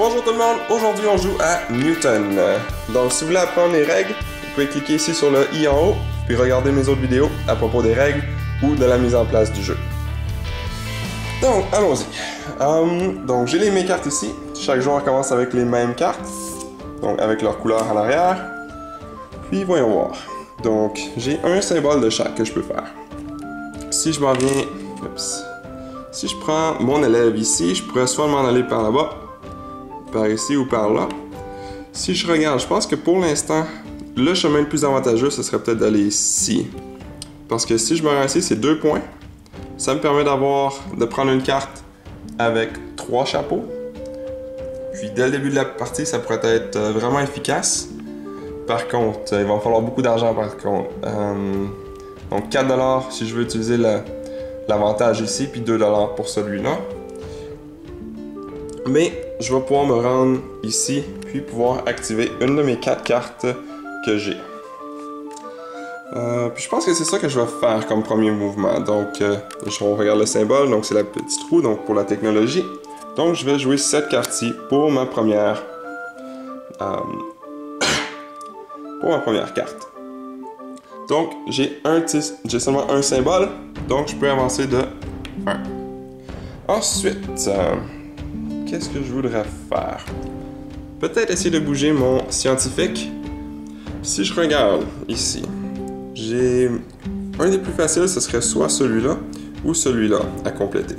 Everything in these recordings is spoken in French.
Bonjour tout le monde, aujourd'hui on joue à Newton. Donc si vous voulez apprendre les règles, vous pouvez cliquer ici sur le i en haut, puis regarder mes autres vidéos à propos des règles ou de la mise en place du jeu. Donc allons-y. Donc j'ai mes cartes ici, chaque joueur commence avec les mêmes cartes, donc avec leur couleur en arrière. Puis voyons voir. Donc j'ai un symbole de chaque que je peux faire. Si je m'en viens, si je prends mon élève ici, je pourrais soit m'en aller par là-bas, par ici ou par là. Si je regarde, je pense que pour l'instant, le chemin le plus avantageux, ce serait peut-être d'aller ici. Parce que si je me rends ici, c'est 2 points. Ça me permet de prendre une carte avec 3 chapeaux. Puis dès le début de la partie, ça pourrait être vraiment efficace. Par contre, il va me falloir beaucoup d'argent par contre. Donc 4$ si je veux utiliser l'avantage ici, puis 2$ pour celui-là. Mais je vais pouvoir me rendre ici, puis pouvoir activer une de mes 4 cartes que j'ai. Puis je pense que c'est ça que je vais faire comme premier mouvement. Donc, je regarde le symbole, donc c'est la petite roue, donc pour la technologie. Donc, je vais jouer cette carte-ci pour ma première... carte. Donc, j'ai seulement un symbole, donc je peux avancer de 1. Ensuite, qu'est-ce que je voudrais faire? Peut-être essayer de bouger mon scientifique. Si je regarde ici, j'ai un des plus faciles, ce serait soit celui-là ou celui-là à compléter.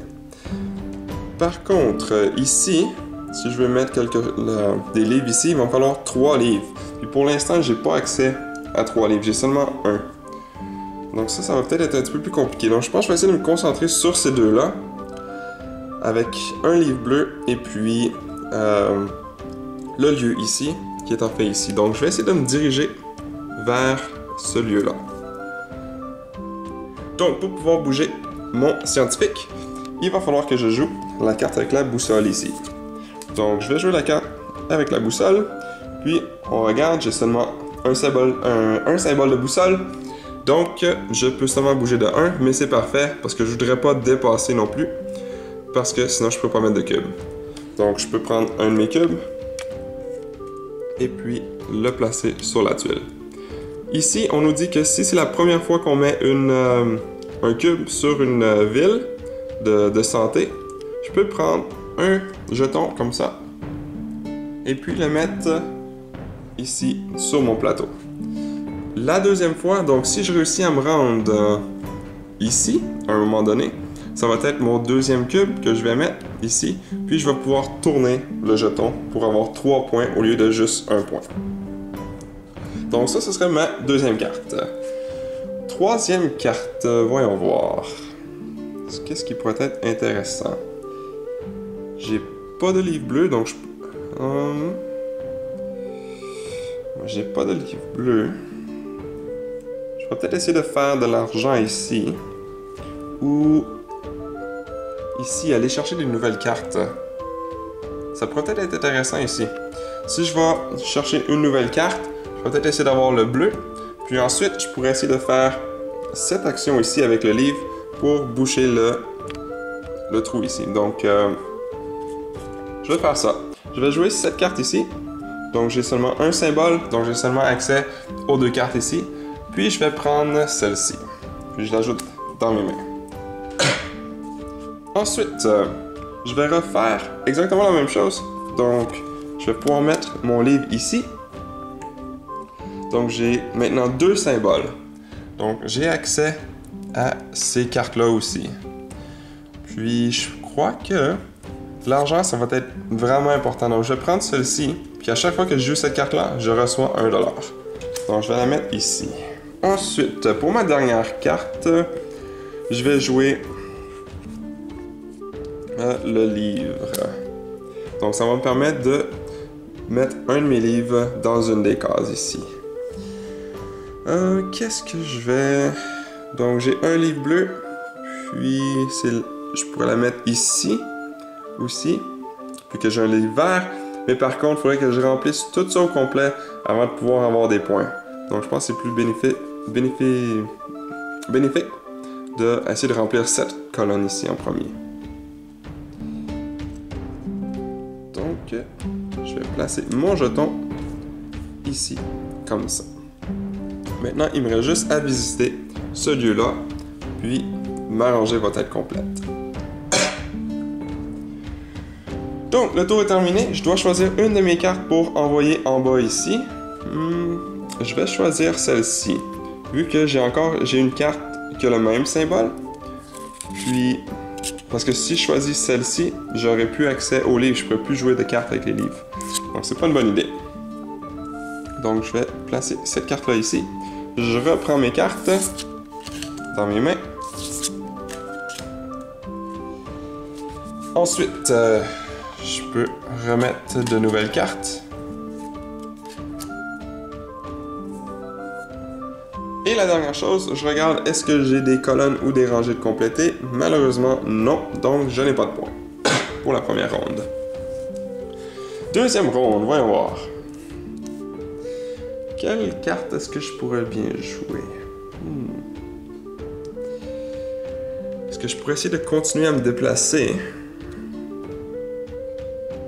Par contre, ici, si je veux mettre des livres ici, il va me falloir 3 livres. Puis pour l'instant, j'ai pas accès à 3 livres, j'ai seulement 1. Donc ça va peut-être être un petit peu plus compliqué. Donc je pense que je vais essayer de me concentrer sur ces deux-là, avec un livre bleu et puis le lieu ici, qui est en fait ici. Donc je vais essayer de me diriger vers ce lieu-là. Donc pour pouvoir bouger mon scientifique, il va falloir que je joue la carte avec la boussole ici. Donc je vais jouer la carte avec la boussole, puis on regarde, j'ai seulement un symbole de boussole, donc je peux seulement bouger de 1, mais c'est parfait parce que je voudrais pas dépasser non plus, parce que sinon je peux pas mettre de cube. Donc je peux prendre un de mes cubes et puis le placer sur la tuile. Ici, on nous dit que si c'est la première fois qu'on met un cube sur une ville de santé, je peux prendre un jeton comme ça et puis le mettre ici sur mon plateau. La deuxième fois, donc si je réussis à me rendre ici à un moment donné, ça va être mon deuxième cube que je vais mettre ici, puis je vais pouvoir tourner le jeton pour avoir 3 points au lieu de juste 1 point. Donc ça, ce serait ma deuxième carte. Troisième carte, voyons voir. Qu'est-ce qui pourrait être intéressant? J'ai pas de livre bleu, donc j'ai pas de livre bleu. Je vais peut-être essayer de faire de l'argent ici. Ou ici, aller chercher des nouvelles cartes. Ça pourrait peut-être être intéressant ici. Si je vais chercher une nouvelle carte, je vais peut-être essayer d'avoir le bleu. Puis ensuite, je pourrais essayer de faire cette action ici avec le livre pour boucher le trou ici. Donc, je vais faire ça. Je vais jouer cette carte ici. Donc, j'ai seulement un symbole. Donc, j'ai seulement accès aux 2 cartes ici. Puis, je vais prendre celle-ci. Puis, je l'ajoute dans mes mains. Ensuite, je vais refaire exactement la même chose. Donc, je vais pouvoir mettre mon livre ici. Donc, j'ai maintenant 2 symboles. Donc, j'ai accès à ces cartes-là aussi. Puis, je crois que l'argent, ça va être vraiment important. Donc, je vais prendre celle-ci. Puis, à chaque fois que je joue cette carte-là, je reçois 1$. Donc, je vais la mettre ici. Ensuite, pour ma dernière carte, je vais jouer le livre. Donc, ça va me permettre de mettre un de mes livres dans une des cases ici. Qu'est-ce que je vais... Donc, j'ai un livre bleu, puis je pourrais la mettre ici, aussi, puis que j'ai un livre vert, mais par contre, il faudrait que je remplisse tout ça au complet avant de pouvoir avoir des points. Donc, je pense que c'est plus bénéfique d'essayer de remplir cette colonne ici en premier. Donc, je vais placer mon jeton ici, comme ça. Maintenant, il me reste juste à visiter ce lieu-là, puis ma rangée va être complète. Donc, le tour est terminé. Je dois choisir une de mes cartes pour envoyer en bas ici. Je vais choisir celle-ci, vu que j'ai une carte qui a le même symbole. Puis, parce que si je choisis celle-ci, j'aurais plus accès aux livres. Je ne pourrais plus jouer de cartes avec les livres. Donc, c'est pas une bonne idée. Donc, je vais placer cette carte-là ici. Je reprends mes cartes dans mes mains. Ensuite, je peux remettre de nouvelles cartes. Et la dernière chose, je regarde est-ce que j'ai des colonnes ou des rangées de compléter. Malheureusement, non. Donc, je n'ai pas de points pour la première ronde. Deuxième ronde, voyons voir. Quelle carte est-ce que je pourrais bien jouer? Est-ce que je pourrais essayer de continuer à me déplacer?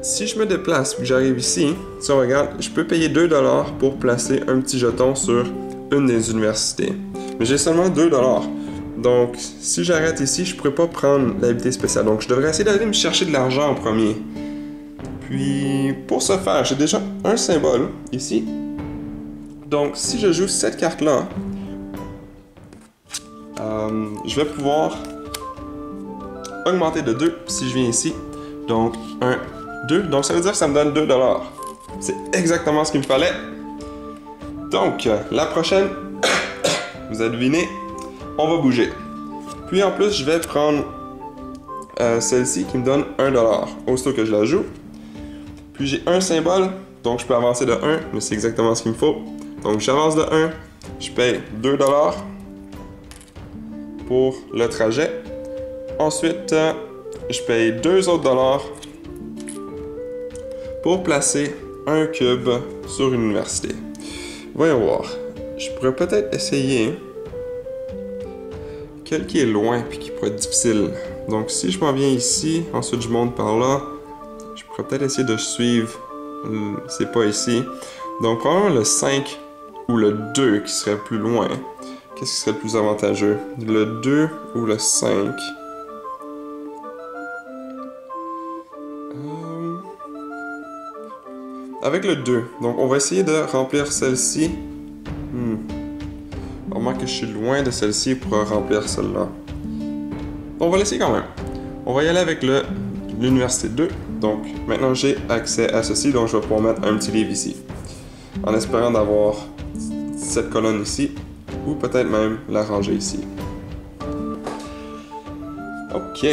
Si je me déplace et que j'arrive ici, si on regarde, je peux payer 2$ pour placer un petit jeton sur une des universités. Mais j'ai seulement 2$. Donc, si j'arrête ici, je pourrais pas prendre l'habilité spéciale. Donc, je devrais essayer d'aller me chercher de l'argent en premier. Puis, pour ce faire, j'ai déjà un symbole ici. Donc, si je joue cette carte-là, je vais pouvoir augmenter de 2 si je viens ici. Donc, 1, 2. Donc, ça veut dire que ça me donne 2$. C'est exactement ce qu'il me fallait. Donc, la prochaine, vous avez deviné, on va bouger. Puis, en plus, je vais prendre celle-ci qui me donne 1$ aussitôt que je la joue. Puis, j'ai un symbole, donc je peux avancer de 1, mais c'est exactement ce qu'il me faut. Donc, j'avance de 1, je paye 2$ pour le trajet. Ensuite, je paye 2 autres dollars pour placer un cube sur une université. Voyons voir. Je pourrais peut-être essayer quel qui est loin et qui pourrait être difficile. Donc, si je m'en viens ici, ensuite je monte par là, je pourrais peut-être essayer de suivre. C'est pas ici. Donc, probablement le 5 ou le 2 qui serait plus loin. Qu'est-ce qui serait le plus avantageux? Le 2 ou le 5? Avec le 2. Donc, on va essayer de remplir celle-ci. Remarque que je suis loin de celle-ci pour remplir celle-là. On va l'essayer quand même. On va y aller avec l'université 2. Donc, maintenant, j'ai accès à ceci. Donc, je vais pouvoir mettre un petit livre ici. En espérant d'avoir cette colonne ici. Ou peut-être même la ranger ici. Ok.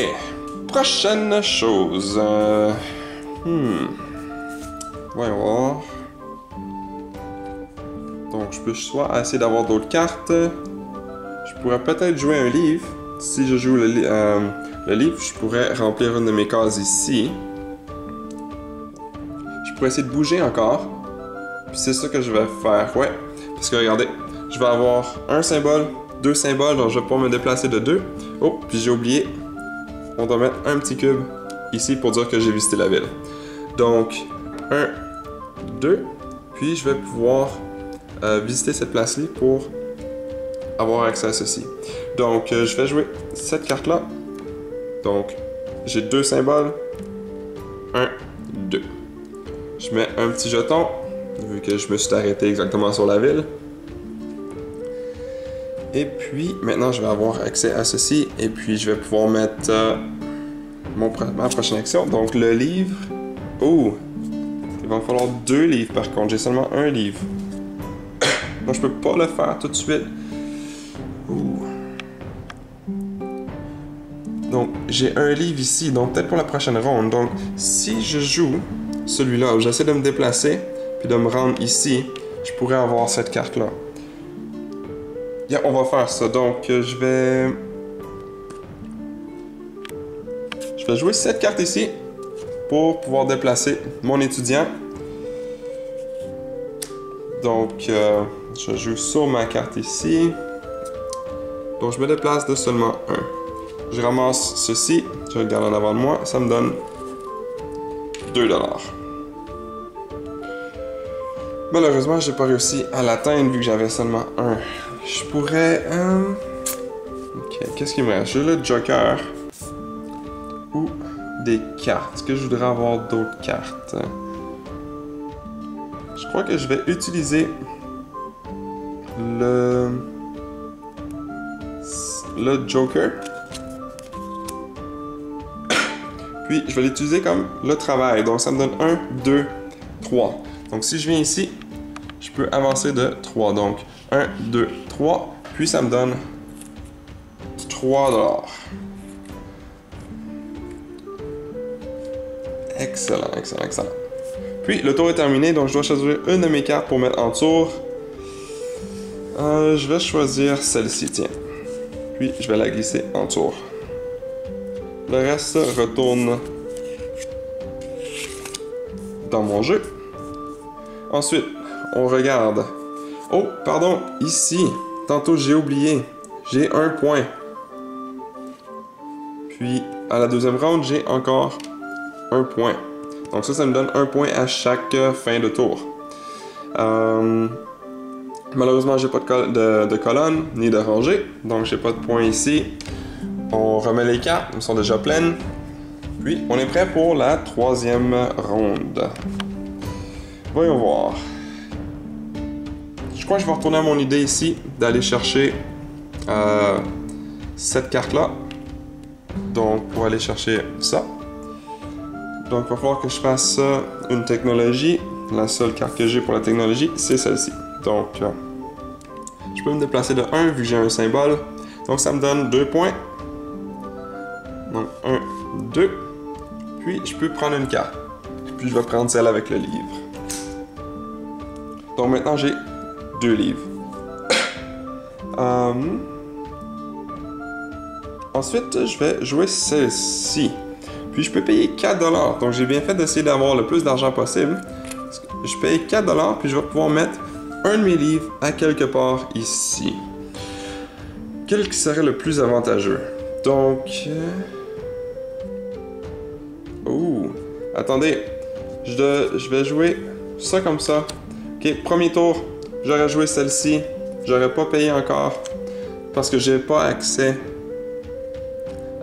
Prochaine chose. Voyons voir. Donc, je peux soit essayer d'avoir d'autres cartes. Je pourrais peut-être jouer un livre. Si je joue le livre, je pourrais remplir une de mes cases ici. Je pourrais essayer de bouger encore. Puis c'est ça que je vais faire. Ouais. Parce que regardez, je vais avoir un symbole, 2 symboles, donc je vais pouvoir me déplacer de 2. Oh, puis j'ai oublié. On doit mettre un petit cube ici pour dire que j'ai visité la ville. Donc, 1, 2. Puis je vais pouvoir visiter cette place-là pour avoir accès à ceci. Donc, je vais jouer cette carte-là. Donc, j'ai 2 symboles. 1, 2. Je mets un petit jeton, vu que je me suis arrêté exactement sur la ville. Et puis, maintenant, je vais avoir accès à ceci. Et puis, je vais pouvoir mettre ma prochaine action. Donc, le livre. Oh! Il va me falloir 2 livres, par contre. J'ai seulement un livre. Donc, je peux pas le faire tout de suite. Donc, j'ai un livre ici. Donc, peut-être pour la prochaine ronde. Donc, si je joue celui-là, j'essaie de me déplacer, puis de me rendre ici, je pourrais avoir cette carte-là. Yeah, on va faire ça. Donc, je vais jouer cette carte ici pour pouvoir déplacer mon étudiant. Donc, je joue sur ma carte ici. Donc, je me déplace de seulement un. Je ramasse ceci, je le garde en avant de moi, ça me donne 2$. Malheureusement, j'ai pas réussi à l'atteindre vu que j'avais seulement un. Je pourrais... Ok, qu'est-ce qu'il me reste? J'ai le Joker. Ou des cartes. Est-ce que je voudrais avoir d'autres cartes? Je crois que je vais utiliser le Joker. Puis, je vais l'utiliser comme le travail. Donc, ça me donne 1, 2, 3. Donc, si je viens ici, je peux avancer de 3. Donc, 1, 2, 3. Puis, ça me donne 3 $. Excellent, excellent, excellent. Puis, le tour est terminé. Donc, je dois choisir une de mes cartes pour mettre en tour. Je vais choisir celle-ci, tiens. Puis, je vais la glisser en tour. Le reste retourne dans mon jeu. Ensuite, on regarde. Oh, pardon, ici. Tantôt, j'ai oublié. J'ai un point. Puis, à la deuxième ronde, j'ai encore un point. Donc ça me donne un point à chaque fin de tour. Malheureusement, j'ai pas de colonne ni de rangée. Donc, j'ai pas de point ici. On remet les cartes, elles sont déjà pleines. Puis, on est prêt pour la troisième ronde. Voyons voir. Je crois que je vais retourner à mon idée ici, d'aller chercher cette carte-là. Donc, pour aller chercher ça. Donc, il va falloir que je fasse une technologie. La seule carte que j'ai pour la technologie, c'est celle-ci. Donc, je peux me déplacer de 1 vu que j'ai un symbole. Donc, ça me donne 2 points. Donc, 1, 2. Puis, je peux prendre une carte. Puis, je vais prendre celle avec le livre. Donc, maintenant, j'ai 2 livres. Ensuite, je vais jouer celle-ci. Puis, je peux payer 4 $. Donc, j'ai bien fait d'essayer d'avoir le plus d'argent possible. Je paye 4 $, puis je vais pouvoir mettre un de mes livres à quelque part ici. Quel qui serait le plus avantageux? Donc... Ouh! Attendez. Je vais jouer ça comme ça. Ok, premier tour, j'aurais joué celle-ci. J'aurais pas payé encore. Parce que j'ai pas accès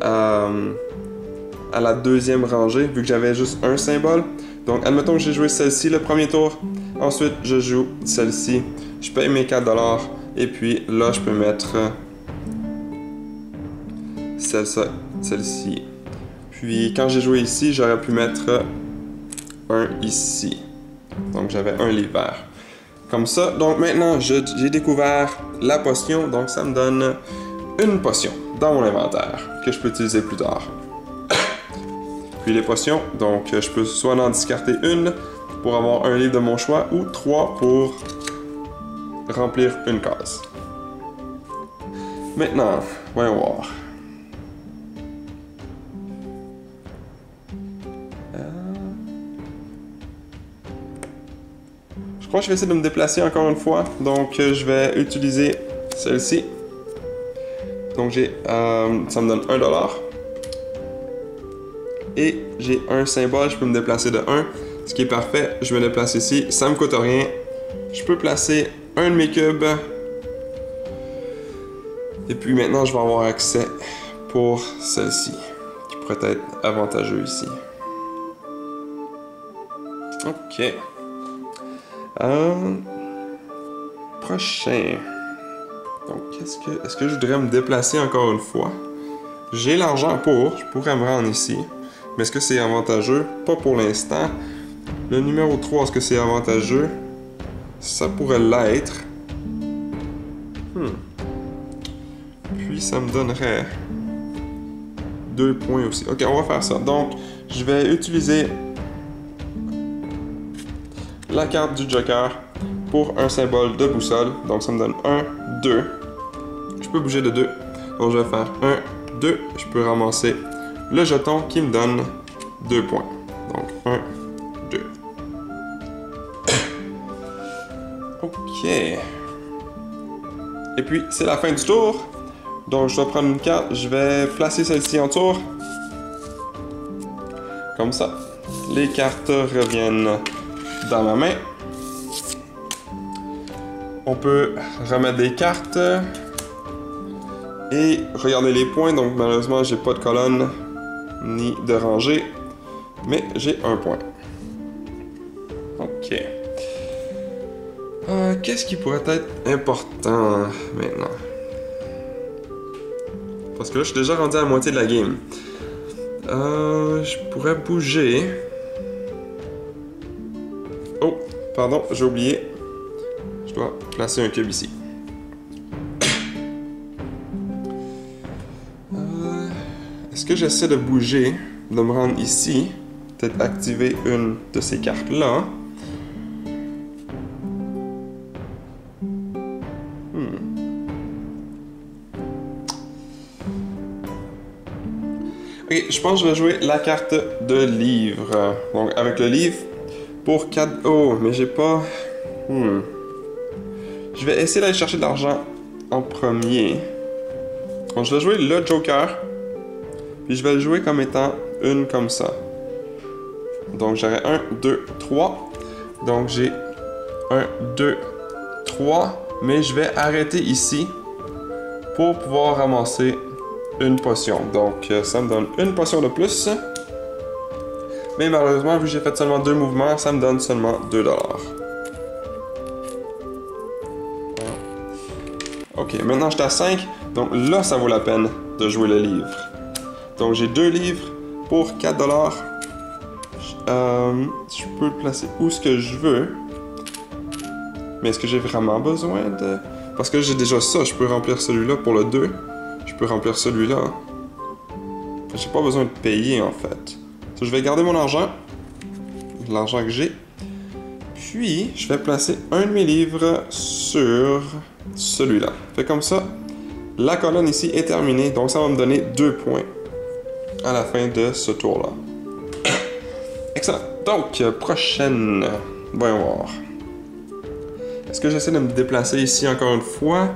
à la deuxième rangée, vu que j'avais juste un symbole. Donc, admettons que j'ai joué celle-ci le premier tour. Ensuite, je joue celle-ci. Je paye mes 4 $. Et puis, là, je peux mettre celle-ci. Puis, quand j'ai joué ici, j'aurais pu mettre un ici. Donc, j'avais un livre vert. Comme ça. Donc, maintenant, j'ai découvert la potion. Donc, ça me donne une potion dans mon inventaire que je peux utiliser plus tard. Puis les potions, donc je peux soit en discarter une pour avoir un livre de mon choix ou 3 pour remplir une case. Maintenant, voyons voir. Je crois que je vais essayer de me déplacer encore une fois. Donc je vais utiliser celle-ci. Donc ça me donne 1 $. Et j'ai un symbole, je peux me déplacer de 1, ce qui est parfait. Je me déplace ici, ça me coûte rien. Je peux placer un de mes cubes. Et puis maintenant, je vais avoir accès pour celle-ci, qui pourrait être avantageux ici. Ok. Prochain. Donc, est-ce que je voudrais me déplacer encore une fois? J'ai l'argent pour, je pourrais me rendre ici. Mais est-ce que c'est avantageux? Pas pour l'instant. Le numéro 3, est-ce que c'est avantageux? Ça pourrait l'être. Puis ça me donnerait 2 points aussi. Ok, on va faire ça. Donc, je vais utiliser la carte du Joker pour un symbole de boussole. Donc, ça me donne 1, 2. Je peux bouger de 2. Donc, je vais faire 1, 2. Je peux ramasser le jeton qui me donne 2 points. Donc, 1, 2. Ok. Et puis, c'est la fin du tour. Donc, je dois prendre une carte. Je vais placer celle-ci en tour. Comme ça. Les cartes reviennent dans ma main. On peut remettre des cartes. Et regarder les points. Donc malheureusement, j'ai pas de colonne ni de rangée. Mais j'ai un point. Ok. Qu'est-ce qui pourrait être important maintenant? Parce que là, je suis déjà rendu à la moitié de la game. Je pourrais bouger. Oh, pardon, j'ai oublié. Je dois placer un cube ici. Est-ce que j'essaie de bouger, de me rendre ici? Peut-être activer une de ces cartes-là. Ok, je pense que je vais jouer la carte de livre. Donc, avec le livre, pour 4... Oh, mais j'ai pas... Je vais essayer d'aller chercher de l'argent en premier. Donc, je vais jouer le Joker. Puis, je vais le jouer comme étant une comme ça. Donc, j'aurai 1, 2, 3. Donc, j'ai 1, 2, 3. Mais je vais arrêter ici pour pouvoir ramasser une potion. Donc, ça me donne une potion de plus. Mais malheureusement, vu que j'ai fait seulement 2 mouvements, ça me donne seulement 2 $. Ok, maintenant j'étais à 5. Donc là, ça vaut la peine de jouer le livre. Donc, j'ai 2 livres pour 4 $. Je peux le placer où ce que je veux. Mais est-ce que j'ai vraiment besoin de... Parce que j'ai déjà ça, je peux remplir celui-là pour le 2. Je peux remplir celui-là. J'ai pas besoin de payer, en fait. Je vais garder mon argent. L'argent que j'ai. Puis, je vais placer un de mes livres sur celui-là. Fait comme ça, la colonne ici est terminée. Donc, ça va me donner 2 points à la fin de ce tour-là. Excellent. Donc, prochaine. Voyons voir. Est-ce que j'essaie de me déplacer ici encore une fois?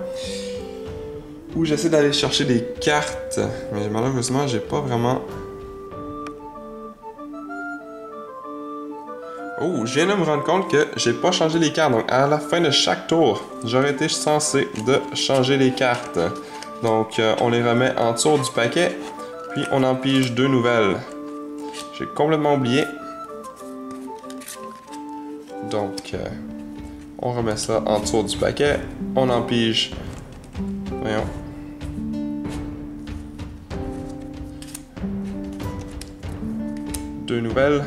Ou j'essaie d'aller chercher des cartes? Mais malheureusement, j'ai pas vraiment... Oh, je viens de me rendre compte que j'ai pas changé les cartes. Donc, à la fin de chaque tour, j'aurais été censé de changer les cartes. Donc, on les remet en dessous du paquet. Puis, on en pige 2 nouvelles. J'ai complètement oublié. Donc, on remet ça en dessous du paquet. On en pige. Voyons. Deux nouvelles.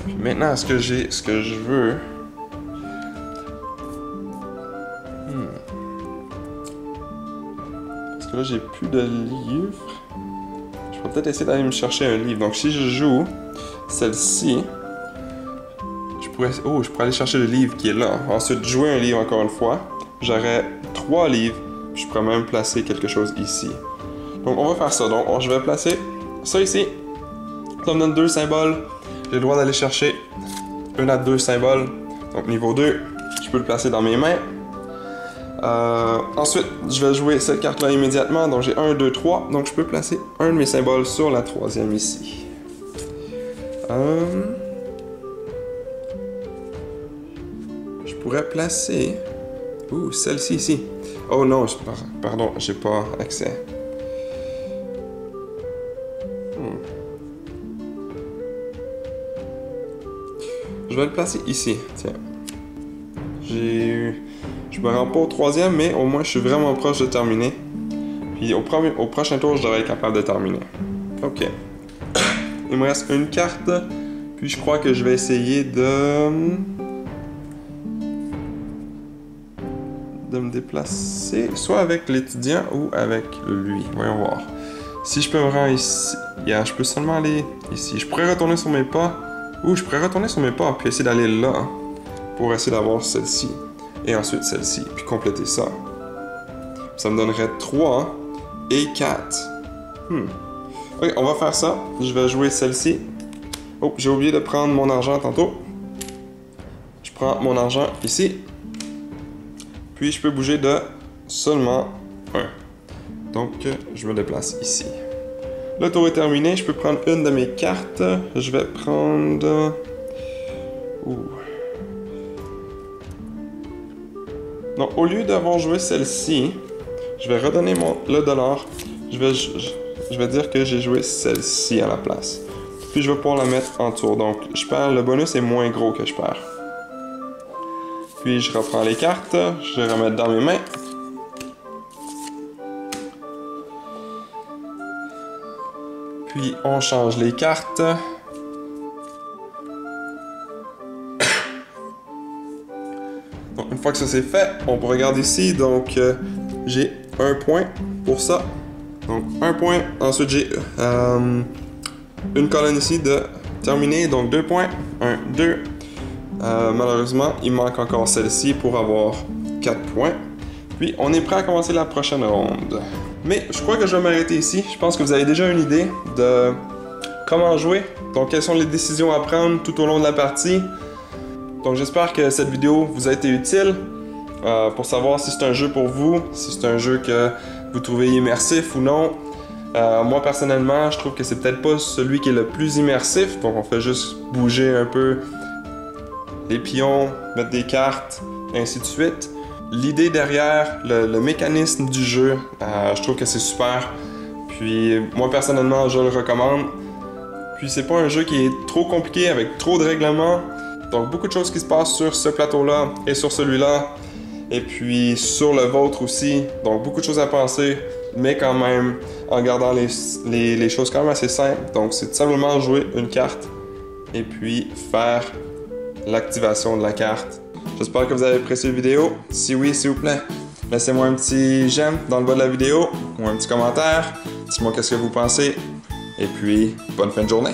Puis maintenant, est-ce que j'ai ce que je veux? Parce que là, j'ai plus de livres. Je vais peut-être essayer d'aller me chercher un livre. Donc, si je joue celle-ci, je pourrais aller chercher le livre qui est là. Ensuite, jouer un livre encore une fois. J'aurai 3 livres. Je pourrais même placer quelque chose ici. Donc, on va faire ça. Donc, je vais placer ça ici. Ça me donne 2 symboles. J'ai le droit d'aller chercher 1 à 2 symboles. Donc, niveau 2, je peux le placer dans mes mains. Ensuite, je vais jouer cette carte-là immédiatement. Donc, j'ai 1, 2, 3. Donc, je peux placer un de mes symboles sur la 3e ici. Je pourrais placer... Ouh, celle-ci ici. Oh non, pardon, j'ai pas accès. Je vais le placer ici, tiens. Je me rends pas au 3e, mais au moins je suis vraiment proche de terminer. Puis au prochain tour, je devrais être capable de terminer. Ok. Il me reste une carte. Puis je crois que je vais essayer de me déplacer, soit avec l'étudiant ou avec lui. Voyons voir. Si je peux me rendre ici, je peux seulement aller ici. Je pourrais retourner sur mes pas. Ou je pourrais retourner sur mes pas puis essayer d'aller là pour essayer d'avoir celle-ci. Et ensuite celle-ci, puis compléter ça. Ça me donnerait 3 et 4. Ok, on va faire ça. Je vais jouer celle-ci. Oh, j'ai oublié de prendre mon argent tantôt. Je prends mon argent ici. Puis je peux bouger de seulement 1. Donc, je me déplace ici. Le tour est terminé, je peux prendre une de mes cartes. Je vais prendre... Donc, au lieu d'avoir joué celle-ci, je vais redonner le dollar. Je vais dire que j'ai joué celle-ci à la place. Puis je vais pouvoir la mettre en tour. Donc, je perds, le bonus est moins gros que je perds. Puis je reprends les cartes, je les remets dans mes mains. Puis on change les cartes. Donc, une fois que ça c'est fait, on peut regarder ici. Donc, j'ai un point pour ça. Donc, un point. Ensuite, j'ai une colonne ici de terminé. Donc, 2 points. 1, 2. Malheureusement, il manque encore celle-ci pour avoir 4 points. Puis, on est prêt à commencer la prochaine ronde. Mais je crois que je vais m'arrêter ici. Je pense que vous avez déjà une idée de comment jouer. Donc, quelles sont les décisions à prendre tout au long de la partie. Donc, j'espère que cette vidéo vous a été utile pour savoir si c'est un jeu pour vous, si c'est un jeu que vous trouvez immersif ou non. Moi, personnellement, je trouve que c'est peut-être pas celui qui est le plus immersif. Donc, on fait juste bouger un peu les pions, mettre des cartes, et ainsi de suite. L'idée derrière, le mécanisme du jeu, je trouve que c'est super. Puis, moi, personnellement, je le recommande. Puis, c'est pas un jeu qui est trop compliqué avec trop de règlements. Donc, beaucoup de choses qui se passent sur ce plateau-là et sur celui-là. Et puis, sur le vôtre aussi. Donc, beaucoup de choses à penser, mais quand même, en gardant les choses quand même assez simples. Donc, c'est tout simplement jouer une carte et puis faire l'activation de la carte. J'espère que vous avez apprécié la vidéo. Si oui, s'il vous plaît, laissez-moi un petit j'aime dans le bas de la vidéo ou un petit commentaire. Dites-moi qu'est-ce que vous pensez. Et puis, bonne fin de journée.